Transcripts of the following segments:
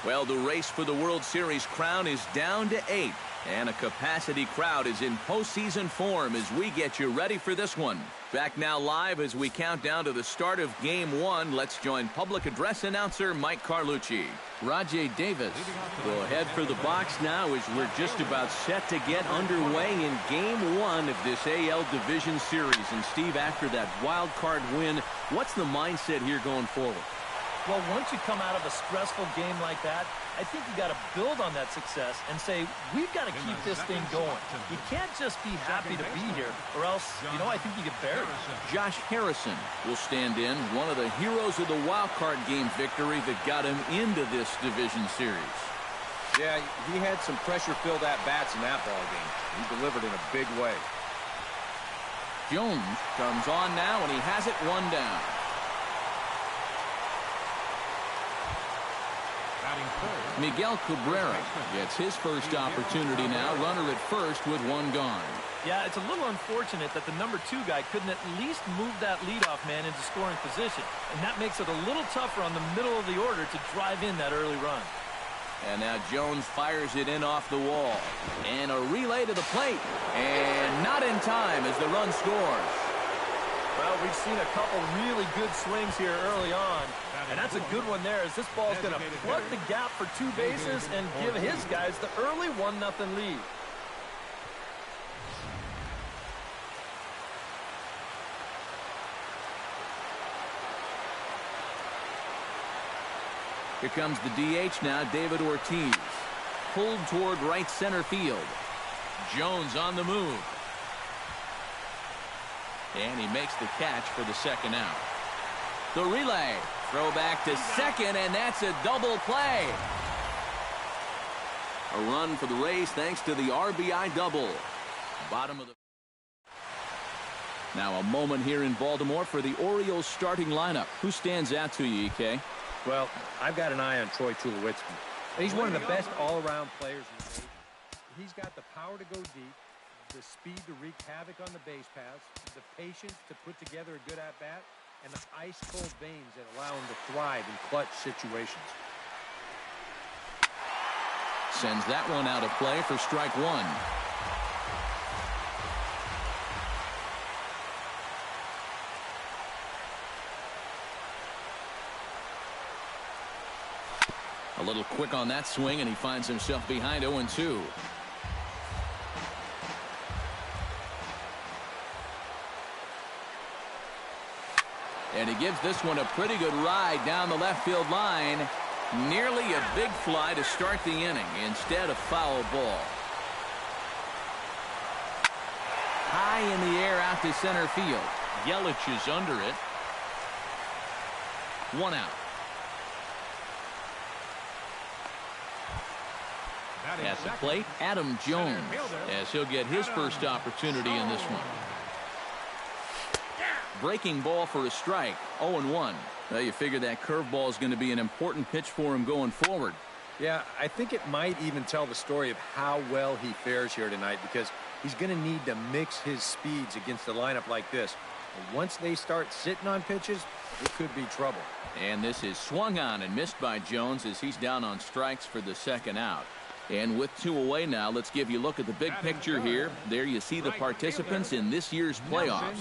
Well, the race for the World Series crown is down to 8, and a capacity crowd is in postseason form as we get you ready for this one. Back now live as we count down to the start of Game 1. Let's join public address announcer Mike Carlucci. Rajay Davis will head for the box now as we're just about set to get underway in Game 1 of this AL Division Series. And Steve, after that wild card win, what's the mindset here going forward? Well, once you come out of a stressful game like that, I think you got to build on that success and say, we've got to keep this thing going. You can't just be happy to be here, or else, I think you get buried. Josh Harrison will stand in, one of the heroes of the wild card game victory that got him into this division series. Yeah, he had some pressure-filled at-bats in that ball game. He delivered in a big way. Jones comes on now, and he has it one down. Miguel Cabrera gets his first opportunity now, runner at first with one gone. Yeah, it's a little unfortunate that the number 2 guy couldn't at least move that leadoff man into scoring position, and that makes it a little tougher on the middle of the order to drive in that early run. And now Jones fires it in off the wall, and a relay to the plate, and not in time as the run scores. Well, we've seen a couple really good swings here early on. And that's a good one there, as this ball's going to plug the gap for 2 bases and give his guys the early 1-0 lead. Here comes the DH now, David Ortiz. Pulled toward right center field. Jones on the move. And he makes the catch for the second out. The relay. Throw back to second, and that's a double play. A run for the Rays thanks to the RBI double. Bottom of the... Now a moment here in Baltimore for the Orioles starting lineup. Who stands out to you, EK? Well, I've got an eye on Troy Tulowitzki. He's one of the best all-around players in the league. He's got the power to go deep, the speed to wreak havoc on the base paths, the patience to put together a good at-bat, and the ice-cold veins that allow him to thrive in clutch situations. Sends that one out of play for strike 1. A little quick on that swing, and he finds himself behind 0-2. And he gives this one a pretty good ride down the left field line. Nearly a big fly to start the inning instead of foul ball. High in the air out to center field. Yelich is under it. 1 out. At the plate, Adam Jones, as he'll get his first opportunity in this one. Breaking ball for a strike, 0-1. Well, you figure that curveball is going to be an important pitch for him going forward. Yeah, I think it might even tell the story of how well he fares here tonight, because he's going to need to mix his speeds against a lineup like this. And once they start sitting on pitches, it could be trouble. And this is swung on and missed by Jones as he's down on strikes for the second out. And with 2 away now, let's give you a look at the big picture here. There you see the participants in this year's playoffs.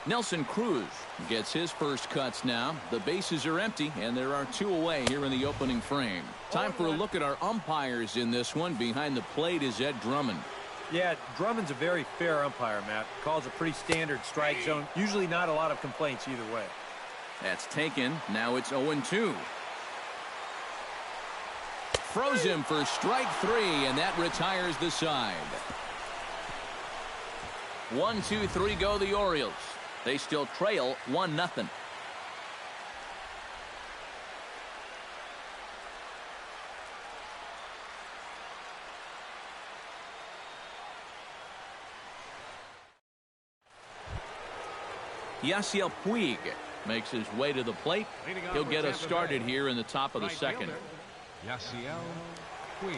Nelson Cruz gets his first cuts now. The bases are empty, and there are 2 away here in the opening frame. Time for a look at our umpires in this one. Behind the plate is Ed Drummond. Yeah, Drummond's a very fair umpire, Matt. Calls a pretty standard strike zone. Usually not a lot of complaints either way. That's taken. Now it's 0-2. Throws him for strike 3, and that retires the side. 1-2-3 go the Orioles. They still trail 1-0. Yasiel Puig makes his way to the plate. He'll get us started here in the top of the second. Yasiel Puig.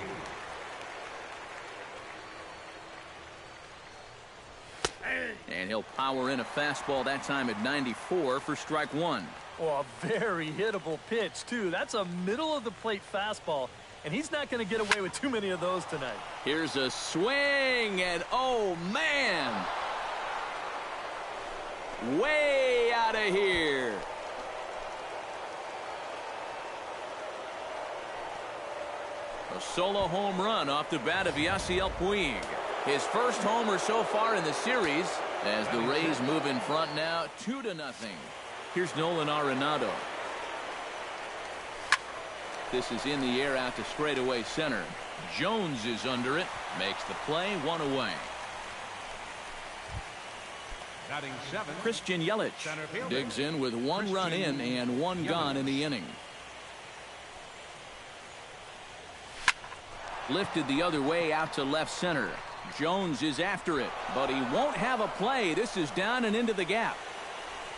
And he'll power in a fastball that time at 94 for strike 1. Oh, a very hittable pitch, too. That's a middle-of-the-plate fastball, and he's not going to get away with too many of those tonight. Here's a swing, and oh, man! Way out of here. A solo home run off the bat of Yasiel Puig. His first homer so far in the series as the Rays move in front now 2-0. Here's Nolan Arenado. This is in the air out to straightaway center. Jones is under it. Makes the play, 1 away. Batting 7. Christian Yelich digs in with 1 run in and 1 gone in the inning. Lifted the other way out to left center. Jones is after it, but he won't have a play. This is down and into the gap.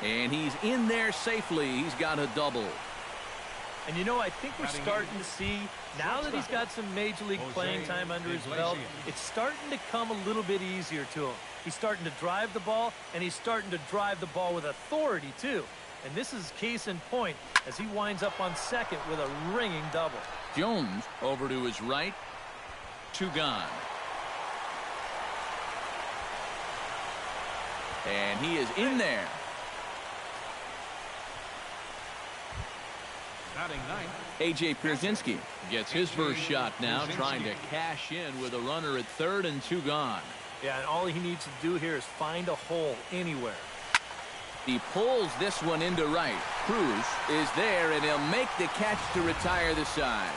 And he's in there safely. He's got a double. And you know, I think we're starting to see, now that he's got some major league playing time under his belt, it's starting to come a little bit easier to him. He's starting to drive the ball, and he's starting to drive the ball with authority, too. And this is case in point as he winds up on second with a ringing double. Jones over to his right. 2 gone. And he is in there. Batting 9. A.J. Pierzynski gets his first shot now, trying to cash in with a runner at third and 2 gone. Yeah, and all he needs to do here is find a hole anywhere. He pulls this one into right. Cruz is there, and he'll make the catch to retire the side.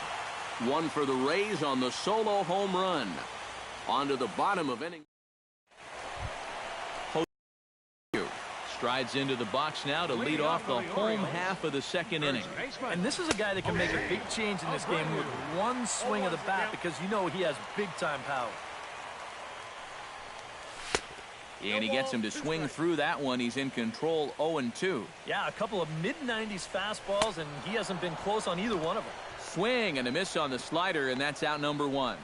1 for the Rays on the solo home run. On to the bottom of inning. Strides into the box now to lead off the home half of the second inning. And this is a guy that can make a big change in this game with 1 swing of the bat, because you know he has big-time power. And he gets him to swing through that one. He's in control, 0-2. Yeah, a couple of mid-90s fastballs, and he hasn't been close on either one of them. Swing and a miss on the slider, and that's out number 1.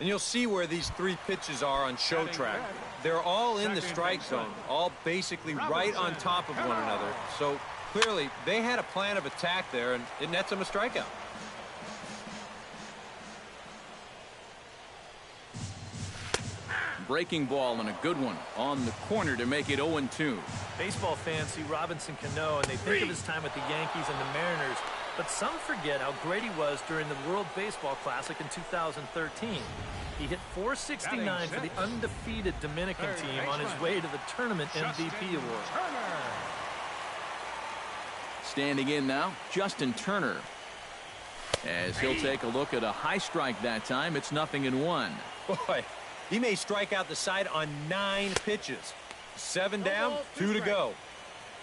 And you'll see where these 3 pitches are on show track. They're all in the strike zone, all basically right on top of one another. So clearly they had a plan of attack there, and it nets them a strikeout. Breaking ball and a good one on the corner to make it 0-2. Baseball fans see Robinson Cano, and they think of his time with the Yankees and the Mariners. But some forget how great he was during the World Baseball Classic in 2013. He hit .469 for the undefeated Dominican team on his way to the tournament MVP award. Standing in now, Justin Turner. As he'll take a look at a high strike that time, it's 0-1. Boy, he may strike out the side on 9 pitches. 7 down, 2 to go.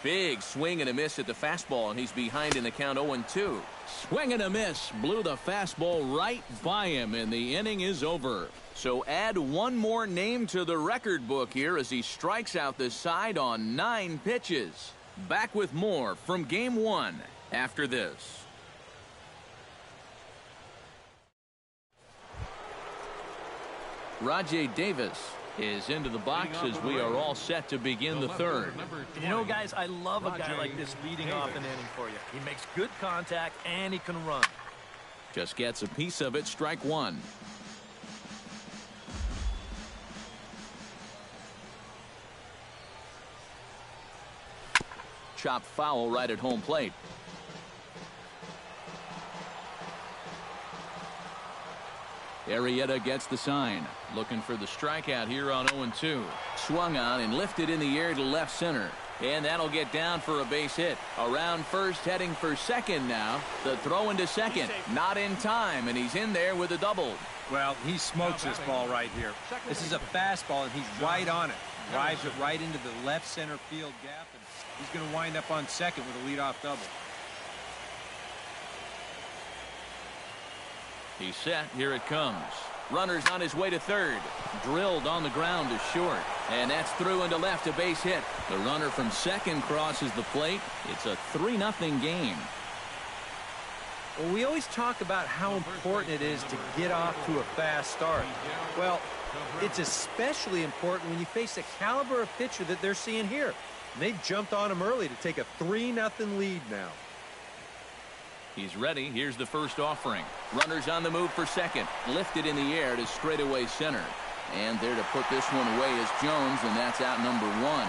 Big swing and a miss at the fastball, and he's behind in the count 0-2. Swing and a miss. Blew the fastball right by him, and the inning is over. So add 1 more name to the record book here as he strikes out the side on 9 pitches. Back with more from Game 1 after this. Rajai Davis is into the box as we are all set to begin the third. You know, guys, I love a guy like this leading off an inning for you. He makes good contact, and he can run. Just gets a piece of it, strike 1. chop foul right at home plate. Arrieta gets the sign. Looking for the strikeout here on 0-2. Swung on and lifted in the air to left center. And that'll get down for a base hit. Around first, heading for second now. The throw into second. Not in time, and he's in there with a double. Well, he smokes this ball right here. This is a fastball, and he's right on it. Drives it right into the left center field gap, and he's going to wind up on second with a leadoff double. He's set. Here it comes. Runner's on his way to third. Drilled on the ground to short. And that's through into left, a base hit. The runner from second crosses the plate. It's a 3-0 game. Well, we always talk about how important it is to get off to a fast start. Well, it's especially important when you face the caliber of pitcher that they're seeing here. And they've jumped on him early to take a 3-0 lead now. He's ready. Here's the first offering. Runners on the move for second. Lifted in the air to straightaway center. And there to put this one away is Jones, and that's out number 1.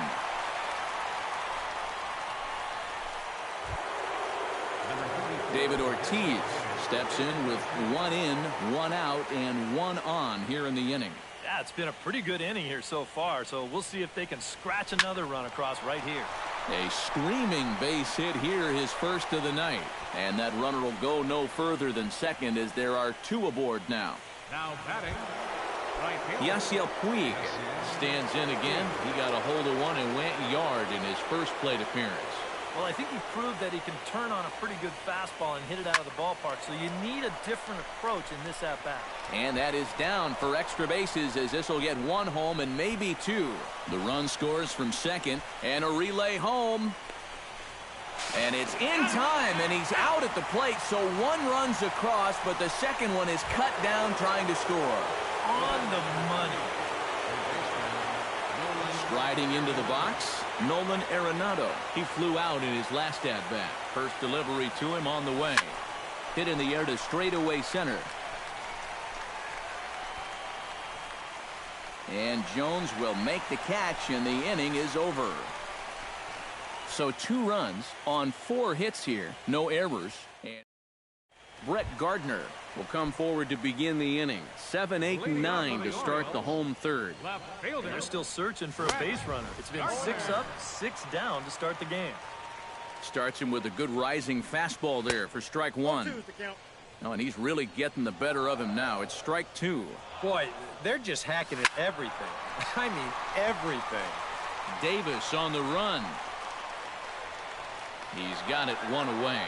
David Ortiz steps in with 1 in, 1 out, and 1 on here in the inning. Yeah, it's been a pretty good inning here so far, so we'll see if they can scratch another run across right here. A screaming base hit here, his first of the night. And that runner will go no further than second as there are 2 aboard now. Now batting, right field. Yasiel Puig stands in again. He got a hold of one and went yard in his first plate appearance. Well, I think he proved that he can turn on a pretty good fastball and hit it out of the ballpark, so you need a different approach in this at-bat. And that is down for extra bases as this will get 1 home and maybe 2. The run scores from second, and a relay home. And it's in time, and he's out at the plate, so 1 runs across, but the second one is cut down trying to score. On the money. Striding into the box, Nolan Arenado. He flew out in his last at-bat. First delivery to him on the way. Hit in the air to straightaway center. And Jones will make the catch, and the inning is over. So 2 runs on 4 hits here. No errors. And Brett Gardner will come forward to begin the inning. 7, 8, and 9 to start the home third. And they're still searching for a base runner. It's been 6 up, 6 down to start the game. Starts him with a good rising fastball there for strike 1. Oh, and he's really getting the better of him now. It's strike 2. Boy, they're just hacking at everything. I mean, everything. Davis on the run. He's got it 1 away.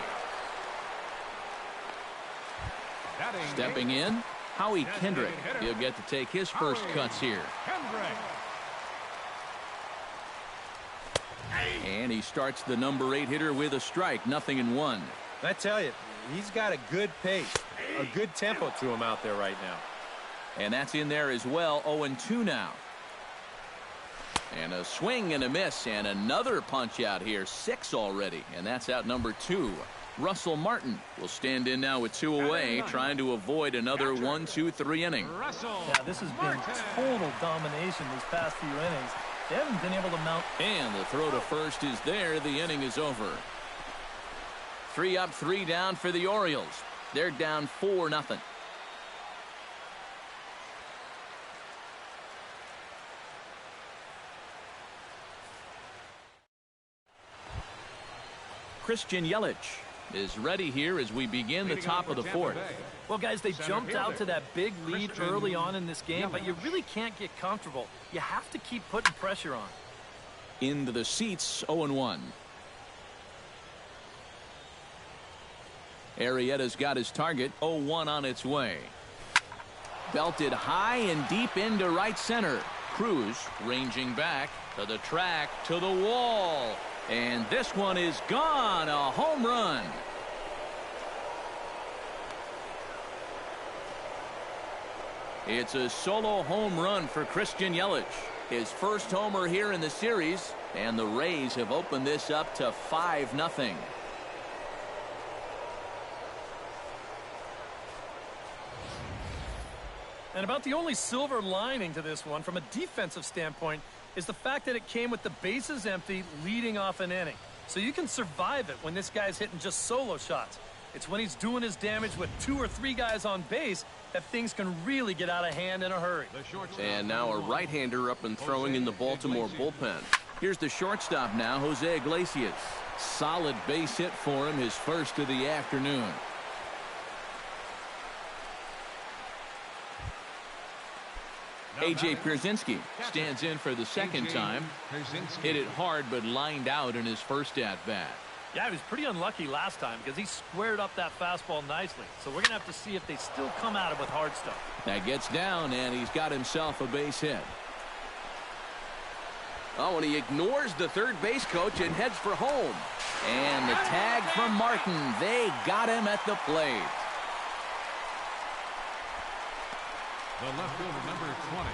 Stepping in, Howie Kendrick. He'll get to take his first cuts here. And he starts the number 8 hitter with a strike. 0-1. I tell you, he's got a good pace, a good tempo to him out there right now. And that's in there as well. 0-2 now. And a swing and a miss, and another punch out here. 6 already, and that's out number 2. Russell Martin will stand in now with 2 away, trying to avoid another 1-2-3 inning. Yeah, this has been total domination these past few innings. They haven't been able to mount. And the throw to first is there. The inning is over. 3 up, 3 down for the Orioles. They're down 4-0. Christian Yelich is ready here as we begin the top of the 4th. Well, guys, they jumped out to that big lead early on in this game, but you really can't get comfortable. You have to keep putting pressure on. Into the seats, 0-1. Arrieta's got his target, 0-1 on its way. Belted high and deep into right center. Cruz ranging back to the track, to the wall. And this one is gone. A home run. It's a solo home run for Christian Yelich. His first homer here in the series. And the Rays have opened this up to 5-0. And about the only silver lining to this one from a defensive standpoint is the fact that it came with the bases empty leading off an inning. so you can survive it when this guy's hitting just solo shots. It's when he's doing his damage with 2 or 3 guys on base that things can really get out of hand in a hurry. And now a right-hander up and throwing in the Baltimore bullpen. Here's the shortstop now, Jose Iglesias. Solid base hit for him, his first of the afternoon. A.J. Pierzynski stands in for the second time. Hit it hard, but lined out in his first at-bat. Yeah, he was pretty unlucky last time because he squared up that fastball nicely. So we're going to have to see if they still come at him with hard stuff. That gets down, and he's got himself a base hit. Oh, and he ignores the third base coach and heads for home. And the tag from Martin. They got him at the plate. The left fielder, number 20,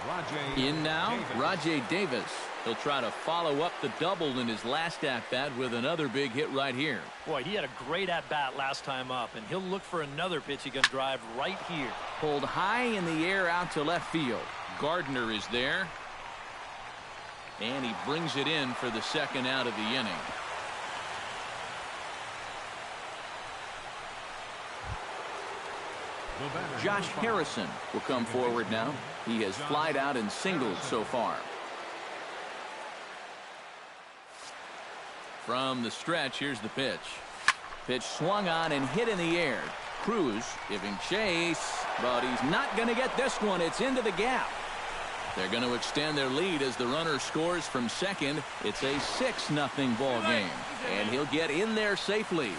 Rajai In now, Davis. Rajai Davis. He'll try to follow up the double in his last at-bat with another big hit right here. Boy, he had a great at-bat last time up, and he'll look for another pitch he can drive right here. Pulled high in the air out to left field. Gardner is there. And he brings it in for the second out of the inning. Josh Harrison will come forward now. He has flied out and singled so far. From the stretch, here's the pitch. Pitch swung on and hit in the air. Cruz giving chase, but he's not going to get this one. It's into the gap. They're going to extend their lead as the runner scores from second. It's a 6-0 ball game, and he'll get in there safely.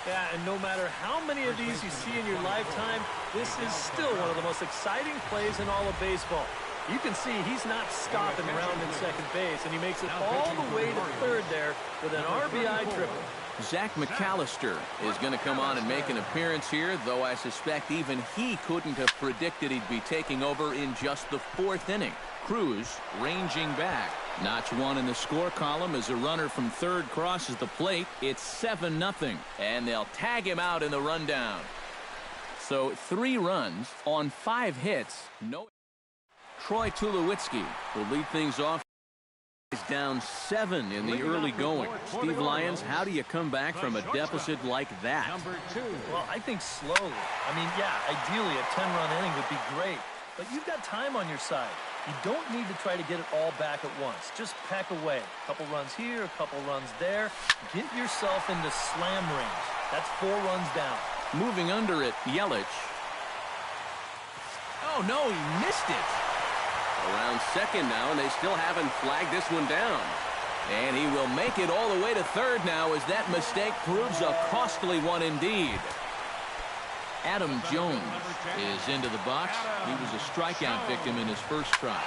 Yeah, and no matter how many of these you see in your lifetime, this is still one of the most exciting plays in all of baseball. You can see he's not stopping around in second base, and he makes it all the way to third there with an RBI triple. Zach McAllister is going to come on and make an appearance here, though I suspect even he couldn't have predicted he'd be taking over in just the 4th inning. Cruz ranging back. Notch one in the score column as a runner from third crosses the plate. It's 7-0, and they'll tag him out in the rundown. So 3 runs on 5 hits. No. Troy Tulowitzki will lead things off. He's down 7 in the early going. Steve Lyons, how do you come back from a deficit like that? Well, I think slowly. I mean, yeah, ideally a 10-run inning would be great, but you've got time on your side. You don't need to try to get it all back at once. Just pack away. A couple runs here, a couple runs there. Get yourself into slam range. That's 4 runs down. Moving under it, Yelich. Oh, no, he missed it. Around second now, and they still haven't flagged this one down. And he will make it all the way to third now as that mistake proves a costly one indeed. Adam Jones is into the box. He was a strikeout victim in his first try.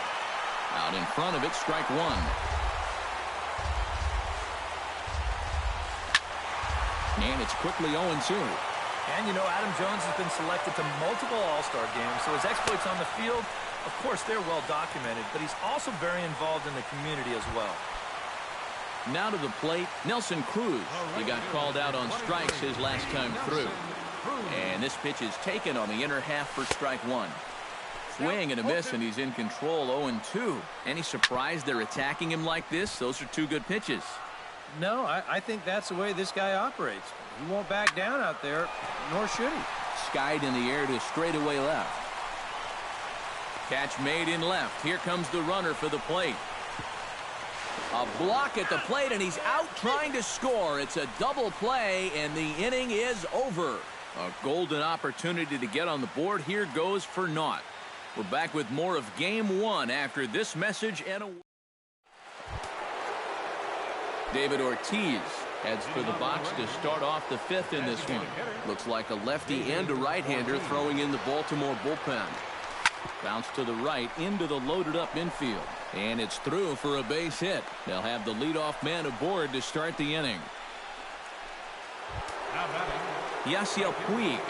Out in front of it, strike 1. And it's quickly 0-2. And, you know, Adam Jones has been selected to multiple All-Star games, so his exploits on the field, of course, they're well documented, but he's also very involved in the community as well. Now to the plate, Nelson Cruz. He got called out on strikes his last time through. And this pitch is taken on the inner half for strike 1. Swing and a miss, and he's in control. 0-2. Any surprise they're attacking him like this? Those are 2 good pitches. No, I think that's the way this guy operates. He won't back down out there, nor should he. Skied in the air to straightaway left. Catch made in left. Here comes the runner for the plate. A block at the plate, and he's out trying to score. It's a double play, and the inning is over. A golden opportunity to get on the board here goes for naught. We're back with more of Game 1 after this message and a... David Ortiz heads for the box to start off the 5th in this one. Looks like a lefty and a right-hander throwing in the Baltimore bullpen. Bounce to the right into the loaded-up infield. And it's through for a base hit. They'll have the leadoff man aboard to start the inning. Yasiel Puig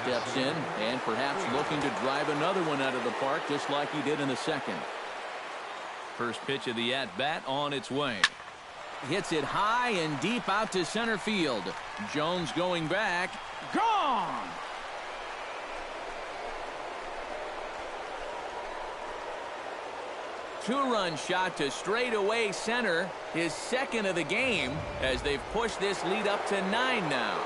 steps in and perhaps looking to drive another one out of the park just like he did in the second. First pitch of the at-bat on its way. Hits it high and deep out to center field. Jones going back. Gone! two-run shot to straightaway center, his second of the game, as they've pushed this lead up to 9 now.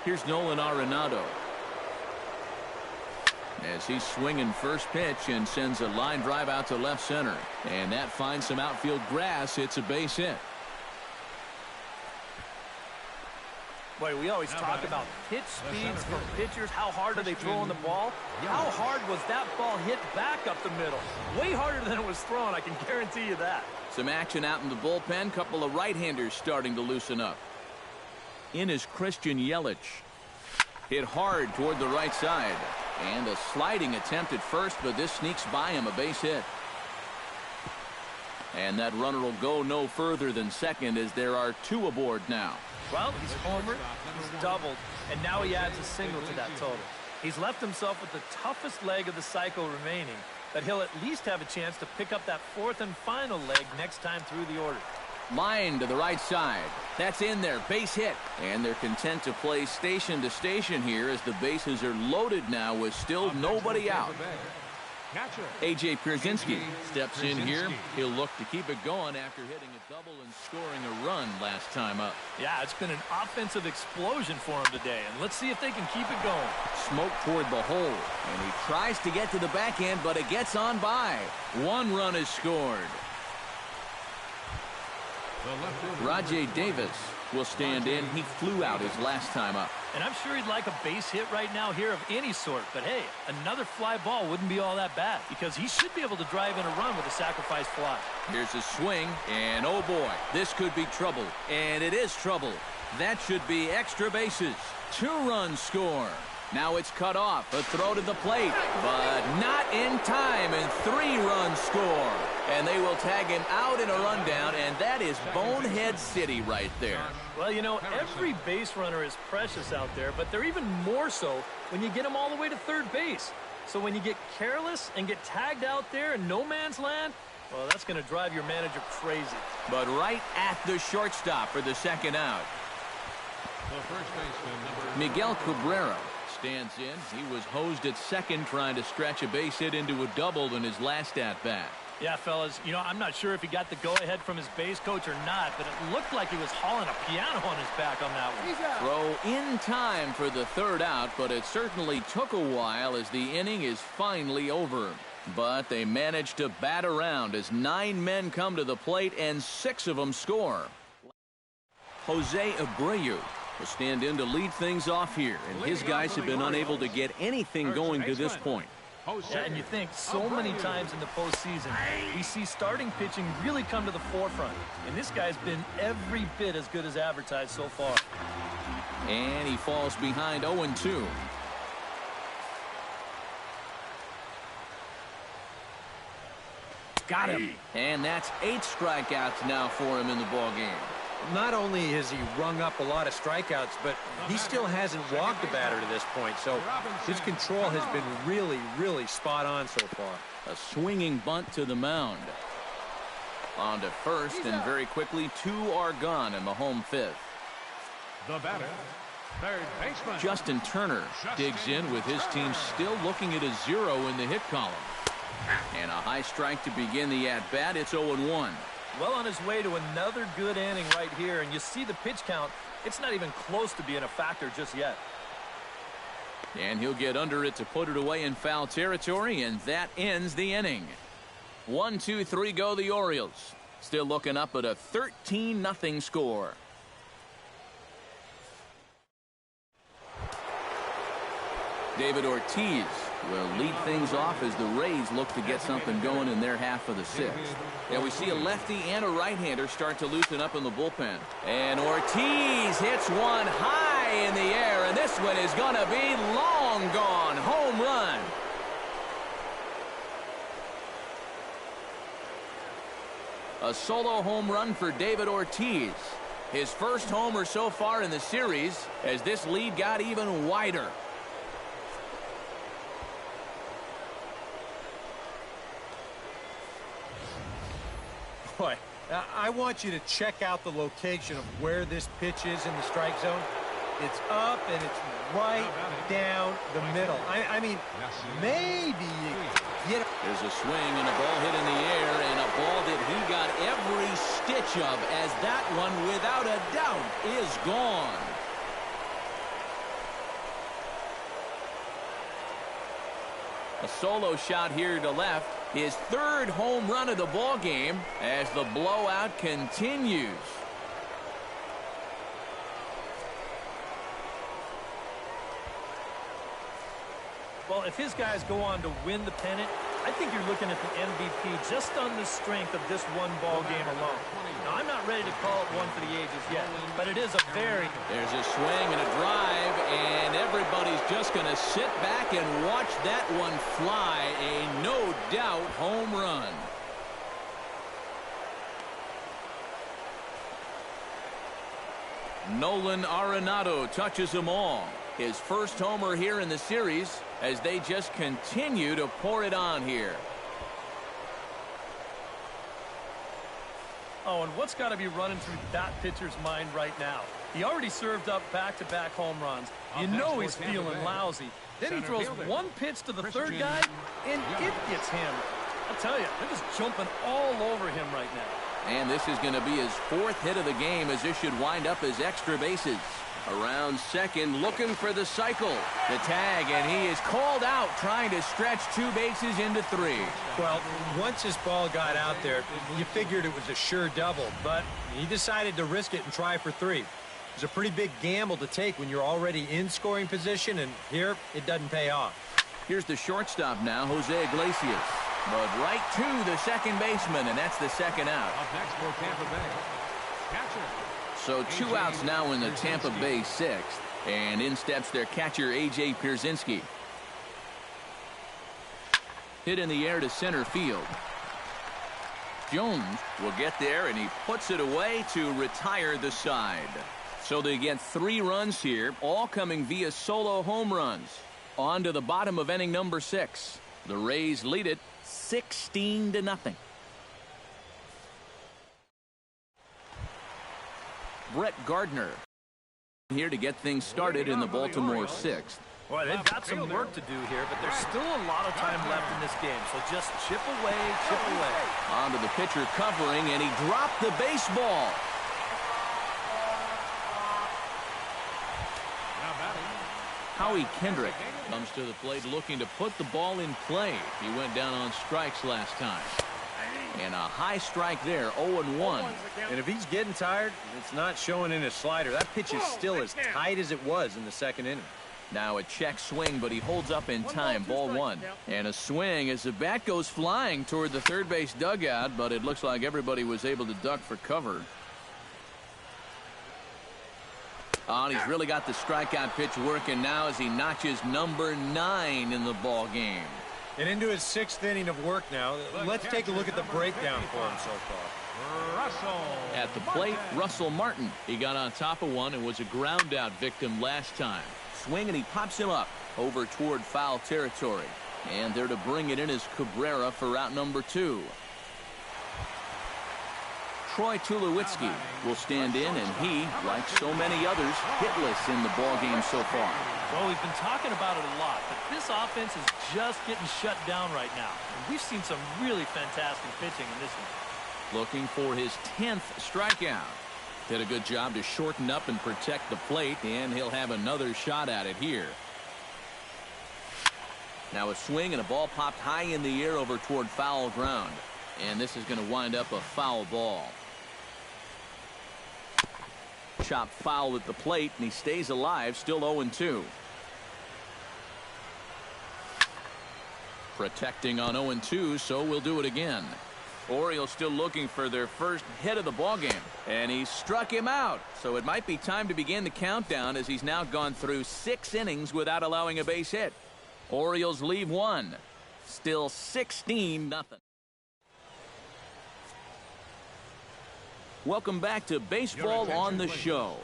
Here's Nolan Arenado. As he's swinging first pitch and sends a line drive out to left center. And that finds some outfield grass. It's a base hit. Boy, we always talk about pitch speeds from pitchers. How hard are they throwing the ball? How hard was that ball hit back up the middle? Way harder than it was thrown, I can guarantee you that. Some action out in the bullpen. Couple of right-handers starting to loosen up. In is Christian Yelich. Hit hard toward the right side. And a sliding attempt at first, but this sneaks by him, a base hit. And that runner will go no further than second as there are 2 aboard now. Well, he's homered, he's doubled, and now he adds a single to that total. He's left himself with the toughest leg of the cycle remaining, but he'll at least have a chance to pick up that 4th and final leg next time through the order. Line to the right side. That's in there. Base hit. And they're content to play station to station here as the bases are loaded now with still nobody out. A.J. Pierzynski steps in here. He'll look to keep it going after hitting a double and scoring a run last time up. Yeah, it's been an offensive explosion for him today, and let's see if they can keep it going. Smoke toward the hole, and he tries to get to the backhand, but it gets on by. 1 run is scored. Rajai Davis will stand in. He flew out his last time up. And I'm sure he'd like a base hit right now here of any sort. But, hey, another fly ball wouldn't be all that bad because he should be able to drive in a run with a sacrifice fly. Here's a swing, and oh, boy, this could be trouble. And it is trouble. That should be extra bases. 2-run score. Now it's cut off. A throw to the plate, but not in time, and 3-run score. And they will tag him out in a rundown, and that is Bonehead City right there. Well, you know, every base runner is precious out there, but they're even more so when you get them all the way to third base. So when you get careless and get tagged out there in no man's land, well, that's going to drive your manager crazy. But right at the shortstop for the second out. Miguel Cabrera stands in. He was hosed at second trying to stretch a base hit into a double in his last at-bat. Yeah, fellas, you know, I'm not sure if he got the go-ahead from his base coach or not, but it looked like he was hauling a piano on his back on that one. Throw in time for the third out, but it certainly took a while as the inning is finally over. But they managed to bat around as 9 men come to the plate and 6 of them score. Jose Abreu will stand in to lead things off here, and his guys have been unable to get anything going to this point. Yeah, and you think so many times in the postseason, we see starting pitching really come to the forefront. And this guy's been every bit as good as advertised so far. And he falls behind 0-2. Got him. And that's 8 strikeouts now for him in the ballgame. Not only has he rung up a lot of strikeouts, but he still hasn't walked a batter to this point. So his control has been really, really spot on so far. A swinging bunt to the mound. On to first, and very quickly 2 are gone in the home 5th. The batter, third baseman Justin Turner digs in with his team still looking at a 0 in the hit column. And a high strike to begin the at-bat. It's 0-1. Well on his way to another good inning right here, and you see the pitch count. It's not even close to being a factor just yet. And he'll get under it to put it away in foul territory, and that ends the inning. 1-2-3 go the Orioles. Still looking up at a 13-0 score. David Ortiz will lead things off as the Rays look to get something going in their half of the 6th. And we see a lefty and a right-hander start to loosen up in the bullpen. And Ortiz hits one high in the air, and this one is going to be long gone. Home run. A solo home run for David Ortiz. His first homer so far in the series as this lead got even wider. Boy, I want you to check out the location of where this pitch is in the strike zone. It's up, and it's right down the middle. I mean, maybe you get it. There's a swing and a ball hit in the air, and a ball that he got every stitch of, as that one, without a doubt, is gone. A solo shot here to left. His third home run of the ball game as the blowout continues. Well, if his guys go on to win the pennant, I think you're looking at the MVP just on the strength of this one ball game alone. Now, I'm not ready to call it one for the ages yet, but it is a very... There's a swing and a drive, and everybody's just going to sit back and watch that one fly. A no-doubt home run. Nolan Arenado touches them all. His first homer here in the series as they just continue to pour it on here. Oh, and what's got to be running through that pitcher's mind right now? He already served up back-to-back home runs. You know he's feeling lousy. Then he throws one pitch to the third guy, and it gets hammered. I'll tell you, they're just jumping all over him right now. And this is going to be his fourth hit of the game, as this should wind up as extra bases. Around second, looking for the cycle. The tag, and he is called out, trying to stretch two bases into three. Well, once this ball got out there, you figured it was a sure double, but he decided to risk it and try for three. It was a pretty big gamble to take when you're already in scoring position, and here it doesn't pay off. Here's the shortstop now, Jose Iglesias. But right to the second baseman, and that's the second out. Up next for Tampa Bay, catcher. So two outs now in the Tampa Bay sixth. And in steps their catcher, A.J. Pierzynski. Hit in the air to center field. Jones will get there, and he puts it away to retire the side. So they get 3 runs here, all coming via solo home runs. On to the bottom of inning number 6. The Rays lead it 16-0. Brett Gardner here to get things started in the Baltimore 6th. Boy, they've got some work to do here, but there's still a lot of time left in this game. So just chip away, chip away. On to the pitcher covering, and he dropped the baseball. Howie Kendrick comes to the plate looking to put the ball in play. He went down on strikes last time. And a high strike there, 0-1. And if he's getting tired, it's not showing in his slider. That pitch is still as tight as it was in the second inning. Now a check swing, but he holds up in time, ball 1. And a swing as the bat goes flying toward the third base dugout, but it looks like everybody was able to duck for cover. Oh, and he's really got the strikeout pitch working now as he notches number 9 in the ball game. And into his 6th inning of work now. Let's take a look at the breakdown for him so far. Russell. At the plate, Russell Martin. He got on top of one and was a ground out victim last time. Swing, and he pops him up over toward foul territory. And there to bring it in is Cabrera for out number 2. Troy Tulowitzki will stand in, and he, like so many others, hitless in the ball game so far. Well, we've been talking about it a lot, but this offense is just getting shut down right now. And we've seen some really fantastic pitching in this one. Looking for his 10th strikeout. Did a good job to shorten up and protect the plate, and he'll have another shot at it here. Now a swing, and a ball popped high in the air over toward foul ground. And this is going to wind up a foul ball. Chopped foul at the plate, and he stays alive, still 0-2. Protecting on 0-2, so we'll do it again. Orioles still looking for their first hit of the ballgame, and he struck him out. So it might be time to begin the countdown, as he's now gone through 6 innings without allowing a base hit. Orioles leave 1. Still 16-0. Welcome back to Baseball on the Show.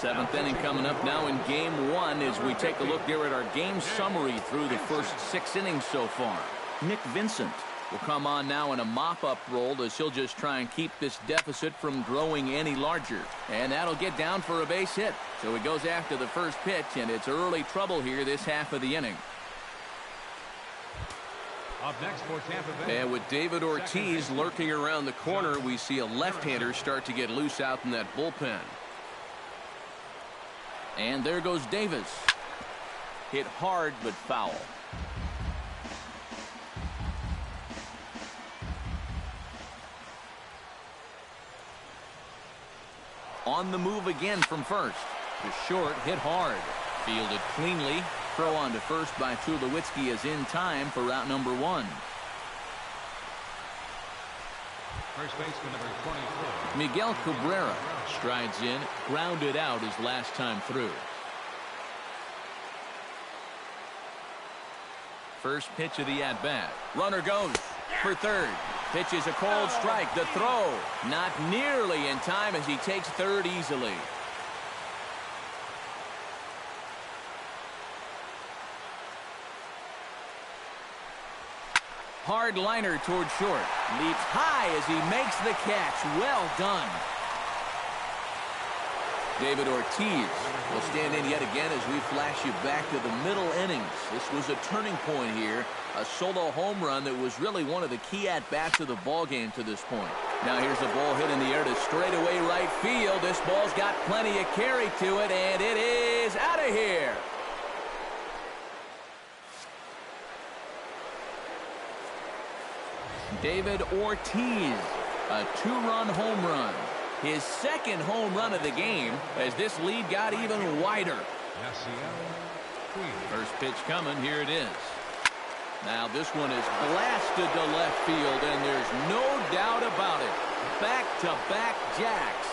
7th inning coming up now in Game 1 as we take a look here at our game summary through the first 6 innings so far. Nick Vincent will come on now in a mop-up role as he'll just try and keep this deficit from growing any larger. And that'll get down for a base hit. So he goes after the first pitch, and it's early trouble here this half of the inning. Up next for Tampa Bay. And with David Ortiz lurking around the corner, we see a left-hander start to get loose out in that bullpen. And there goes Davis. Hit hard but foul. On the move again from first. To short, hit hard. Fielded cleanly. Throw on to first by Tulowitzki is in time for route number 1. First baseman number 24. Miguel Cabrera strides in, grounded out his last time through. First pitch of the at-bat. Runner goes for third. Pitch is a cold strike. The throw not nearly in time as he takes third easily. Hard liner toward short. Leaps high as he makes the catch. Well done. David Ortiz will stand in yet again as we flash you back to the middle innings. This was a turning point here. A solo home run that was really one of the key at-bats of the ballgame to this point. Now here's a ball hit in the air to straightaway right field. This ball's got plenty of carry to it, and it is out of here. David Ortiz, a 2-run home run. His second home run of the game as this lead got even wider. First pitch coming. Here it is. Now this one is blasted to left field, and there's no doubt about it. Back-to-back jacks.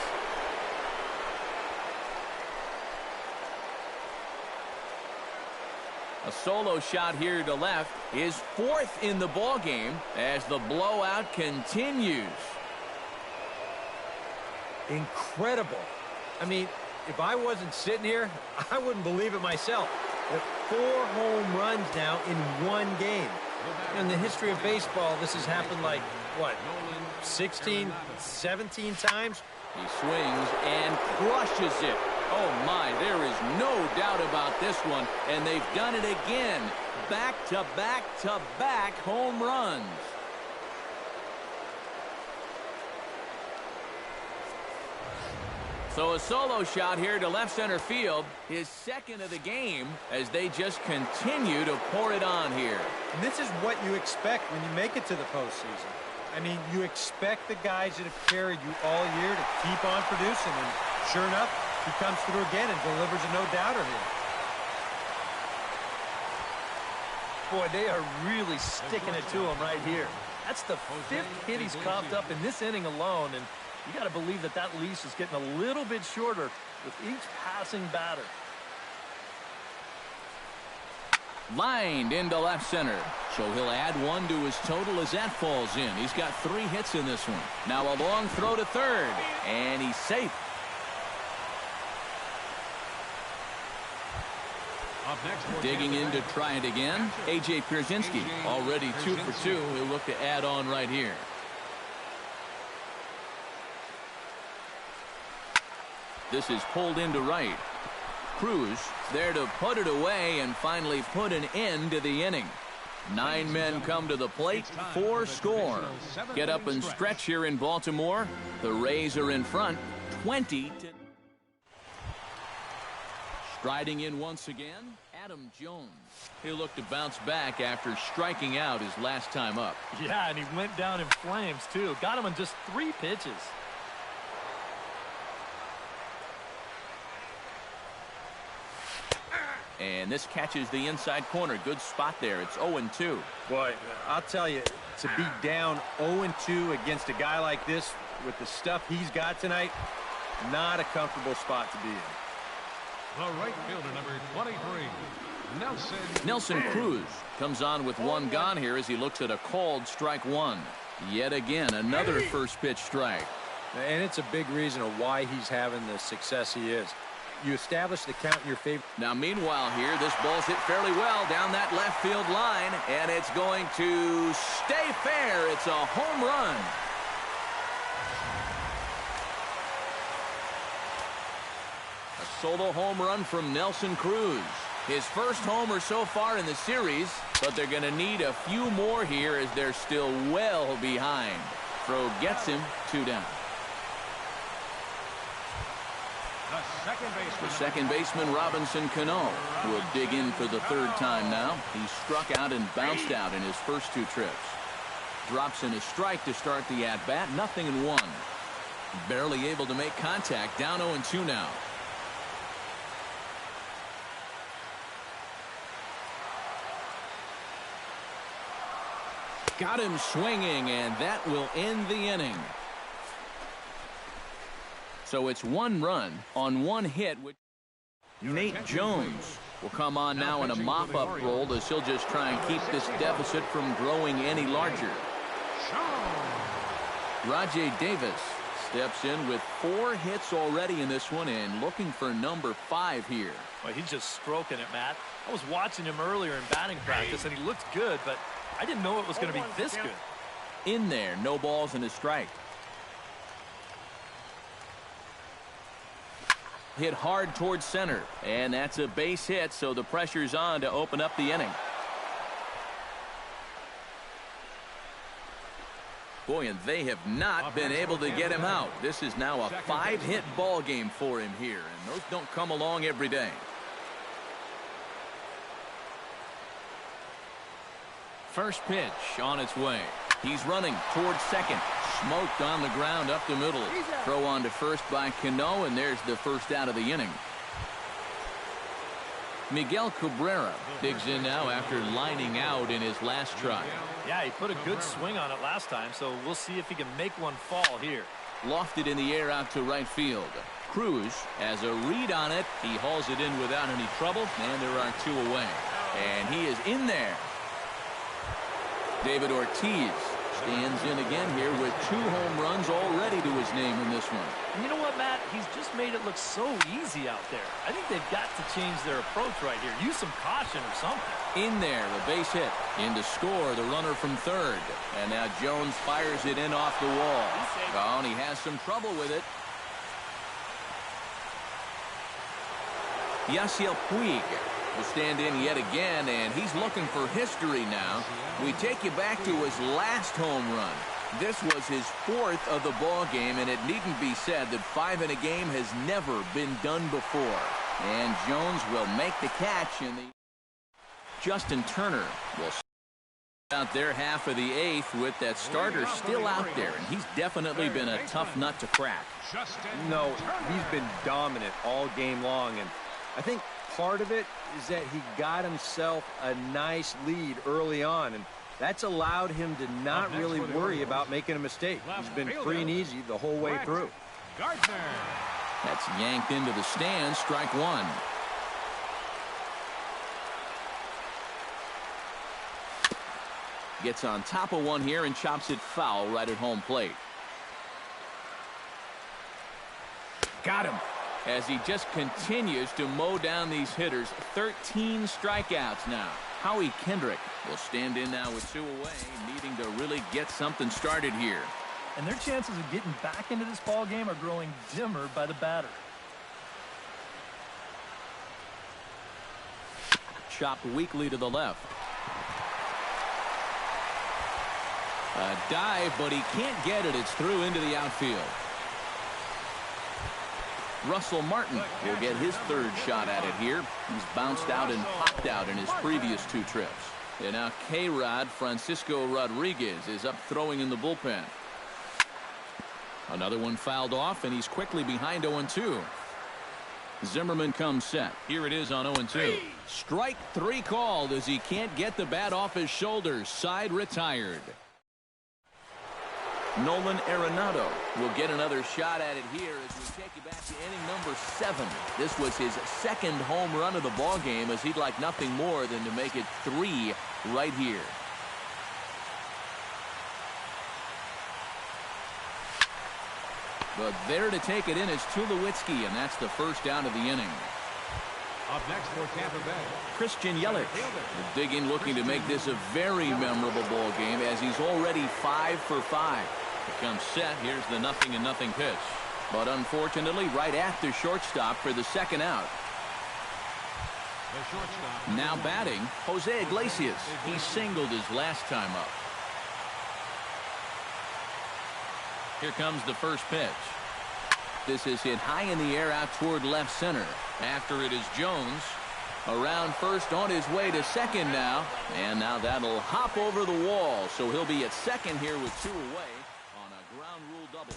A solo shot here to left is fourth in the ballgame as the blowout continues. Incredible. I mean, if I wasn't sitting here, I wouldn't believe it myself. 4 home runs now in one game. In the history of baseball, this has happened like, what, 16, 17 times? He swings and crushes it. Oh, my, there is no doubt about this one. And they've done it again. Back-to-back-to-back home runs. So a solo shot here to left center field, his second of the game, as they just continue to pour it on here. And this is what you expect when you make it to the postseason. I mean, you expect the guys that have carried you all year to keep on producing, and sure enough, he comes through again and delivers a no-doubter here. Boy, they are really sticking it to him right here. That's the 5th hit he's coughed up in this inning alone, and you got to believe that that leash is getting a little bit shorter with each passing batter. Lined into left center. So he'll add 1 to his total as that falls in. He's got 3 hits in this one. Now a long throw to third, and he's safe. Up next, digging in to try it again. A.J. Pierzynski already 2 for 2. He'll look to add on right here. This is pulled into right. Cruz there to put it away and finally put an end to the inning. 9 men come to the plate, 4 score. Get up and stretch here in Baltimore. The Rays are in front, 20 to... Striding in once again, Adam Jones. He'll look to bounce back after striking out his last time up. Yeah, and he went down in flames, too. Got him in just 3 pitches. And this catches the inside corner. Good spot there. It's 0-2. Boy, I'll tell you, to be down 0-2 against a guy like this with the stuff he's got tonight, not a comfortable spot to be in. The right fielder, number 23, Nelson Cruz comes on with 1 gone here as he looks at a called strike 1. Yet again, another first pitch strike. And it's a big reason of why he's having the success he is. You establish the count in your favor. Now, meanwhile here, this ball's hit fairly well down that left field line, and it's going to stay fair. It's a home run. A solo home run from Nelson Cruz. His first homer so far in the series, but they're going to need a few more here as they're still well behind. Throw gets him 2 down. The second baseman, Robinson Cano, will dig in for the 3rd time now. He struck out and bounced out in his first 2 trips. Drops in a strike to start the at-bat. 0-1. Barely able to make contact. Down 0-2 now. Got him swinging, and that will end the inning. So it's 1 run on 1 hit. Nate Jones will come on now in a mop-up role as he'll just try and keep this deficit from growing any larger. Rajai Davis steps in with 4 hits already in this one and looking for number 5 here. Well, he's just stroking it, Matt. I was watching him earlier in batting practice, and he looked good, but I didn't know it was going to be this good. In there, no balls and a strike. Hit hard towards center, and that's a base hit, so the pressure's on to open up the inning. Boy, and they have not been able to get him out. This is now a 5-hit ball game for him here, and those don't come along every day. First pitch on its way. He's running towards second. Smoked on the ground up the middle. Throw on to first by Cano, and there's the first out of the inning. Miguel Cabrera digs in now after lining out in his last try. Yeah, he put a good swing on it last time, so we'll see if he can make one fall here. Lofted in the air out to right field. Cruz has a read on it. He hauls it in without any trouble, and there are 2 away. And he is in there. David Ortiz stands in again here with 2 home runs already to his name in this one. And you know what, Matt? He's just made it look so easy out there. I think they've got to change their approach right here. Use some caution or something. In there, a base hit. In to score, the runner from third. And now Jones fires it in off the wall. Oh, and he has some trouble with it. Yasiel Puig will stand in yet again, and he's looking for history now. We take you back to his last home run. This was his 4th of the ball game, and it needn't be said that 5 in a game has never been done before. And Jones will make the catch in the... Justin Turner will out their half of the 8th with that starter still out there, and he's definitely been a tough nut to crack. No, he's been dominant all game long, and I think part of it is that he got himself a nice lead early on, and that's allowed him to not really worry about making a mistake. He's been free and easy the whole way through. That's yanked into the stands. Strike 1. Gets on top of one here and chops it foul right at home plate. Got him. As he just continues to mow down these hitters. 13 strikeouts now. Howie Kendrick will stand in now with 2 away, needing to really get something started here. And their chances of getting back into this ball game are growing dimmer by the batter. Chopped weakly to the left. A dive, but he can't get it. It's through into the outfield. Russell Martin will get his 3rd shot at it here. He's bounced out and popped out in his previous 2 trips. And now K-Rod Francisco Rodriguez is up throwing in the bullpen. Another one fouled off, and he's quickly behind 0-2. Zimmerman comes set. Here it is on 0-2. Strike 3 called as he can't get the bat off his shoulders. Side retired. Nolan Arenado will get another shot at it here as we take you back to inning number 7. This was his 2nd home run of the ball game, as he'd like nothing more than to make it 3 right here. But there to take it in is Tulowitzki, and that's the first out of the inning. Up next for Tampa Bay, Christian Yelich will dig in, looking to make this a very memorable ball game as he's already 5 for 5. Becomes set. Here's the 0-0 pitch. But unfortunately, right at the shortstop for the second out. the shortstop. Now batting, Jose Iglesias. He singled his last time up. Here comes the first pitch. This is hit high in the air out toward left center. After it is Jones. Around first, on his way to second now. And now that'll hop over the wall. So he'll be at second here with 2 away on a ground rule double.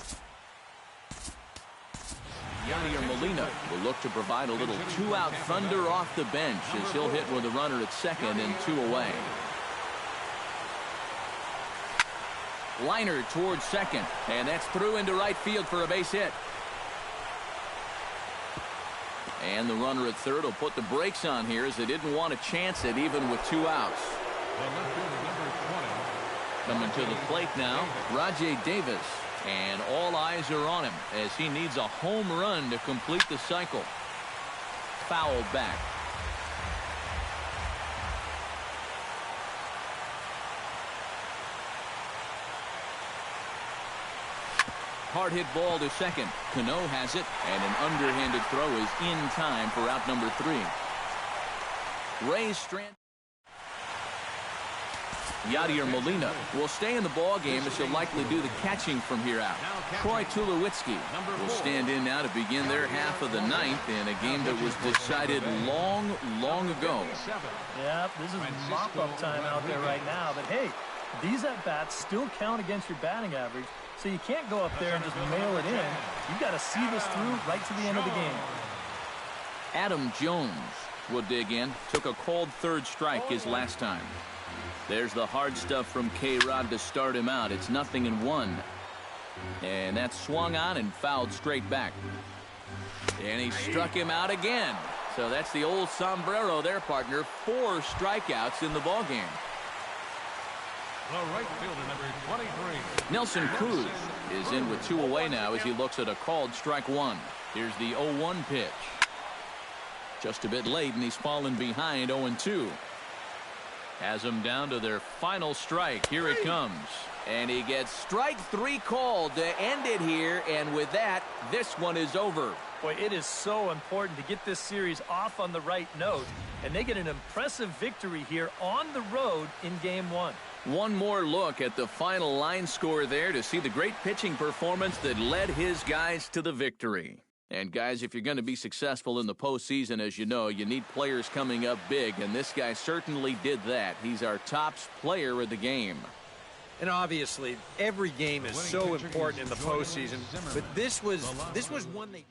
Yadier Molina will look to provide a little 2-out thunder off the bench as he'll hit with a runner at second and 2 away. Liner towards second, and that's through into right field for a base hit. And the runner at third will put the brakes on here as they didn't want to chance it even with 2 outs. The left fielder, number 20. Coming to the plate now, Rajai Davis. And all eyes are on him as he needs a home run to complete the cycle. Fouled back. Hard hit ball to second. Cano has it, and an underhanded throw is in time for out number 3. Rays strand. Yadier Molina will stay in the ball game as he'll likely do the catching from here out. Troy Tulowitzki will stand in now to begin their half of the 9th in a game that was decided long ago. Yeah, this is mop-up time out there right now. But hey, these at-bats still count against your batting average, so you can't go up there and just mail it in. You've got to see this through right to the end of the game. Adam Jones will dig in. Took a called third strike his last time. There's the hard stuff from K-Rod to start him out. It's 0-1. And that's swung on and fouled straight back. And he struck him out again. So that's the old sombrero there, partner. 4 strikeouts in the ballgame. The right fielder, number 23. Nelson Cruz is in with 2 away now as he looks at a called strike 1. Here's the 0-1 pitch. Just a bit late, and he's fallen behind 0-2. Has them down to their final strike. Here it comes. And he gets strike 3 called to end it here. And with that, this one is over. Boy, it is so important to get this series off on the right note. And they get an impressive victory here on the road in Game 1. One more look at the final line score there to see the great pitching performance that led his guys to the victory. And guys, if you're going to be successful in the postseason, as you know, you need players coming up big, and this guy certainly did that. He's our top player of the game. And obviously, every game is so important in the postseason, but this was one they